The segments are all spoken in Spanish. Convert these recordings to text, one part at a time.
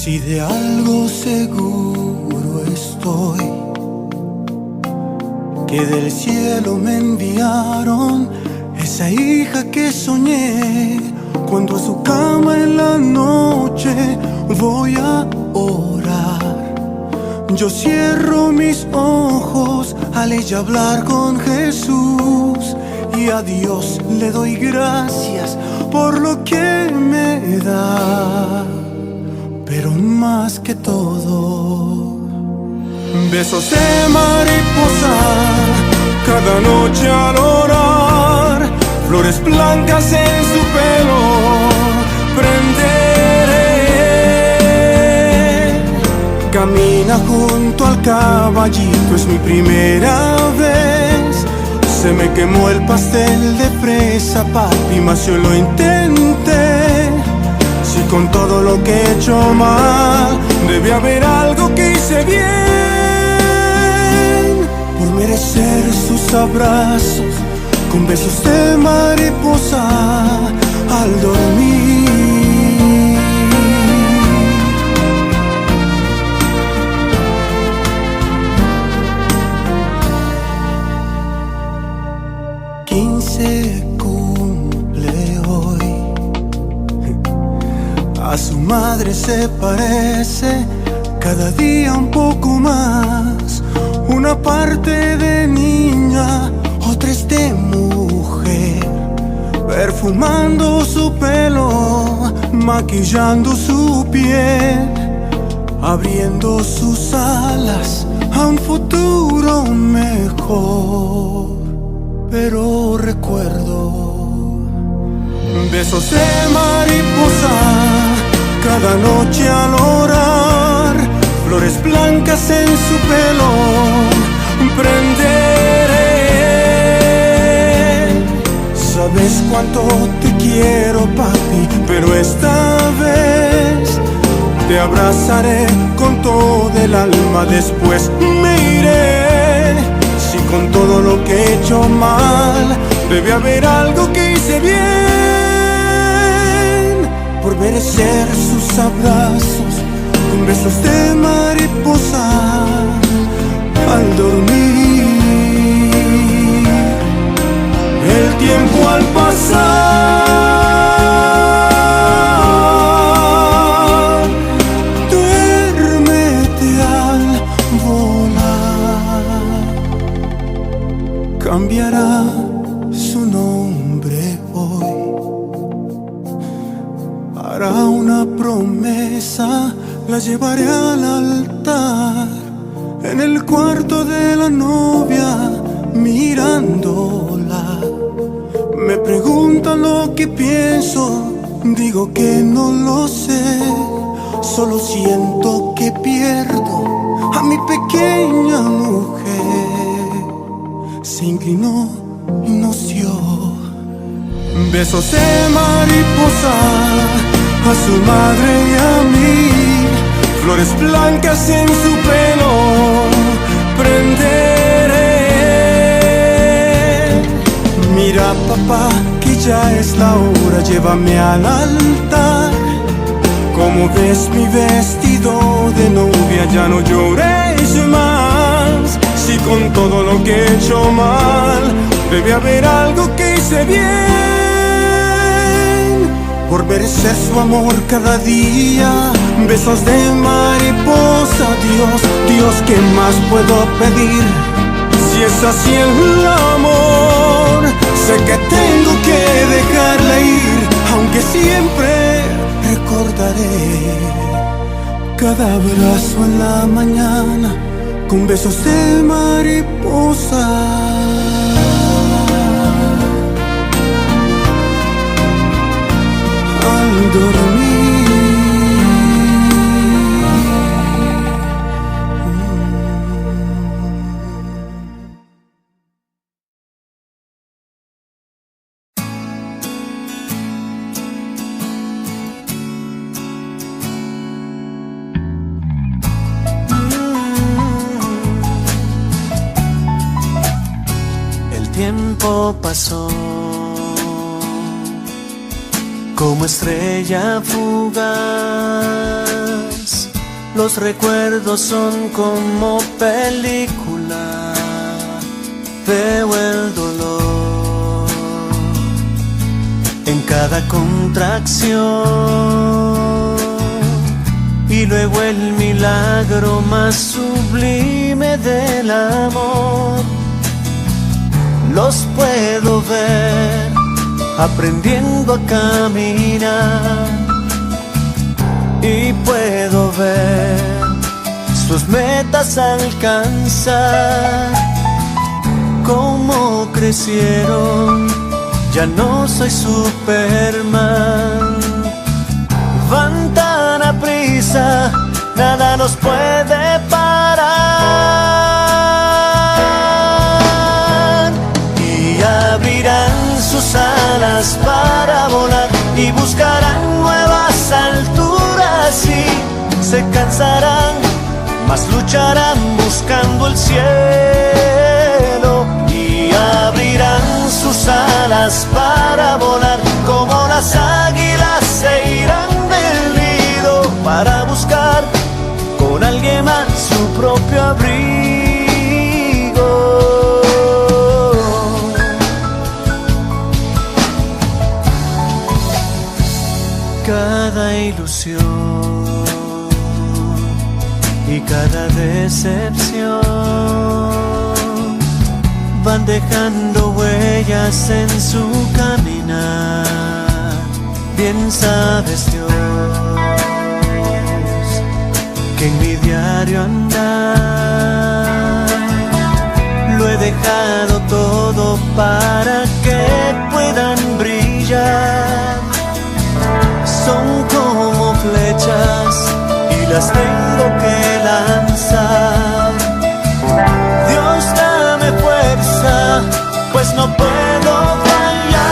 Si de algo seguro estoy, que del cielo me enviaron esa hija que soñé. Cuando a su cama en la noche voy a orar, yo cierro mis ojos al ella hablar con Jesús, y a Dios le doy gracias por lo que me da. Pero más que todo, besos de mariposa cada noche al orar, flores blancas en su pelo prenderé. Camina junto al caballito, es mi primera vez. Se me quemó el pastel de fresa, papi, mas yo lo intenté. Si con todo lo que he hecho mal, debe haber algo que hice bien, por merecer sus abrazos con besos de mariposa al dormir. 15 cumple hoy, a su madre se parece cada día un poco más. Una parte de niña, otra es de mujer, perfumando su pelo, maquillando su piel, abriendo sus alas a un futuro mejor. Pero recuerdo besos de mariposa cada noche al orar, flores blancas en su pelo prenderé. Sabes cuánto te quiero, papi, pero esta vez te abrazaré con todo el alma. Después me iré. Si con todo lo que he hecho mal, debe haber algo que hice bien, por merecer sus abrazos con besos de mariposa al dormir. El tiempo al pasar, duérmete al volar. Cambiará su nombre hoy, hará una promesa, la llevaré al altar, en el cuarto de la novia mirándola. Me preguntan lo que pienso, digo que no lo sé, solo siento que pierdo a mi pequeña mujer. Se inclinó y nos dio besos de mariposa a su madre y a mí, flores blancas en su pelo prenderé. Mira, papá, que ya es la hora, llévame al altar. Como ves mi vestido de novia, ya no llores más. Si con todo lo que he hecho mal, debe haber algo que hice bien, por merecer su amor cada día. Besos de mariposa, Dios, Dios, ¿qué más puedo pedir? Si es así el amor, sé que tengo que dejarla ir, aunque siempre recordaré cada abrazo en la mañana con besos de mariposa al dormir. tiempo pasó como estrella fugaz Los recuerdos son como película, veo el dolor en cada contracción y luego el milagro más sublime del amor. Los puedo ver aprendiendo a caminar y puedo ver sus metas alcanzar. Cómo crecieron, ya no soy Superman. Van tan a prisa, nada los puede parar. Y abrirán sus alas para volar y buscarán nuevas alturas y se cansarán, mas lucharán buscando el cielo. Y abrirán sus alas para volar, como las águilas se irán del nido para buscar con alguien más su propio abrigo. Cada ilusión y cada decepción van dejando huellas en su caminar. Bien sabes, Dios, que en mi diario andar lo he dejado todo para que puedan brillar. Son como flechas y las tengo que lanzar. Dios, dame fuerza, pues no puedo fallar.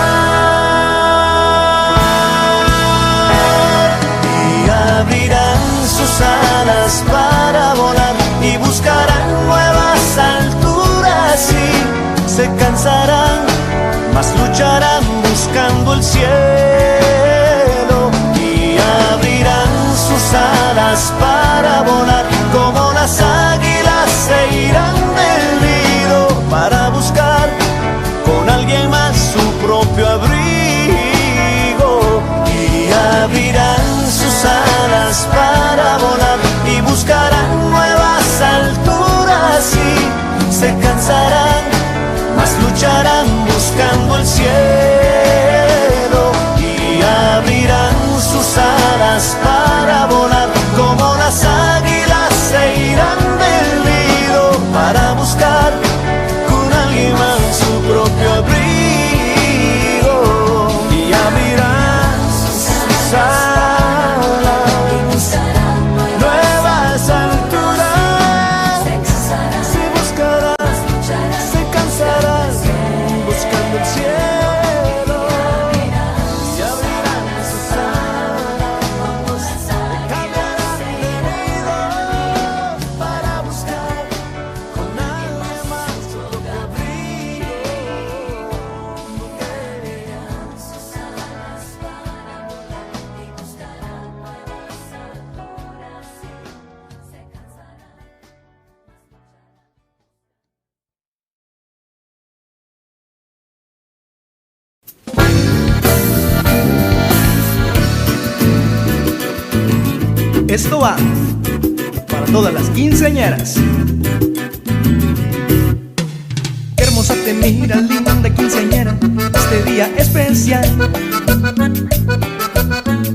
Y abrirán sus alas para volar y buscarán nuevas alturas y se cansarán, mas lucharán buscando el cielo. Y abrirán sus alas para volar, como las águilas se irán del nido para buscar con alguien más su propio abrigo. Y abrirán sus alas para volar y buscarán nuevas alturas y se cansarán, mas lucharán buscando el cielo. Y abrirán sus alas para volar, como las águilas se irán del nido para buscar con alguien más su propio abrigo. Y abrirán sus alas, nuevas alturas, se buscarán, se cansarán buscando el cielo. Y abrirán sus alas, cambiarán de nido para buscar con alguien más su propio abrigo. Esto va para todas las quinceañeras. Qué hermosa te mira, linda quinceañera, este día especial.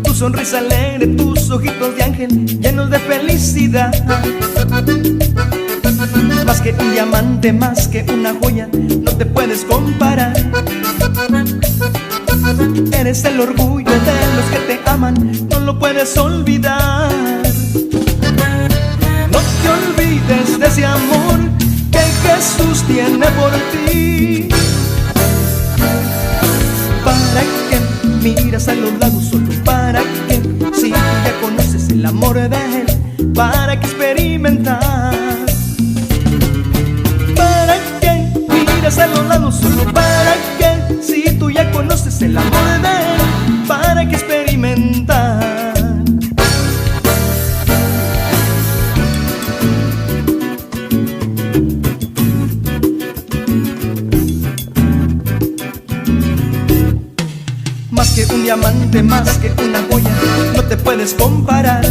Tu sonrisa alegre, tus ojitos de ángel llenos de felicidad. Más que un diamante, más que una joya, no te puedes comparar. Eres el orgullo de los que te aman, no lo puedes olvidar. No te olvides de ese amor que Jesús tiene por ti. ¿Para qué miras a los lados solo? ¿Para qué? Si ya conoces el amor de Él, ¿para qué experimentar? ¿Para qué miras a los lados solo? ¿Para qué? Si tú ya conoces el amor de Él, ¿para qué experimentar? que un diamante, más que una joya, no te puedes comparar.